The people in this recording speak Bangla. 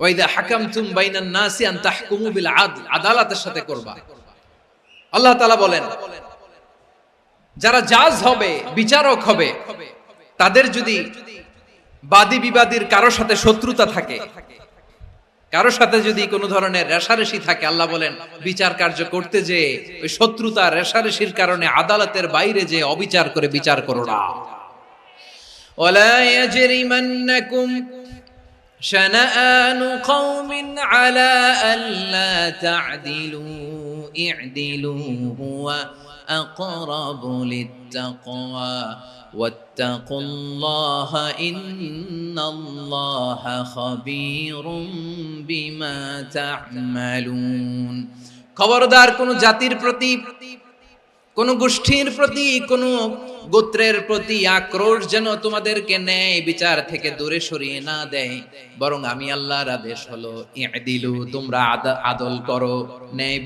ওয়া ইযা হাকামতুম বাইনান নাসি আন তাহকুমু বিল আদল, আদালতের সাথে করবা। আল্লাহ তাআলা বলেন যারা জাজ হবে, বিচারক হবে, তাদের যদি বাদী বিবাদীর কারো সাথে শত্রুতা থাকে, কারো সাথে যদি কোনো ধরনের রেষারেষি থাকে, আল্লাহ বলেন বিচার কার্য করতে যে ওই শত্রুতা রেষারেষির কারণে আদালতের বাইরে যে অবিচার করে বিচার করো না। ওয়ালা ইয়াজরিমান্নাকুম শানাআনু কওমিন আলা আল্লা তা'দিলু ই'দিলু হুয়া আকরাবু লিত্তাকওয়া ওয়াত্তাকুল্লাহা ইন্নাল্লাহা খাবীরুম বিমা তা'মালুন। খবরদার কোন জাতির প্রতি, কোন গোষ্ঠীর প্রতি, কোন গোত্রের প্রতি আক্রোশ যেন তোমাদেরকে ন্যায় বিচার থেকে দূরে সরিয়ে না দেয়, বরং আমি আল্লাহর আদেশ হলো ই'দিলু, তোমরা আদল করো, ন্যায়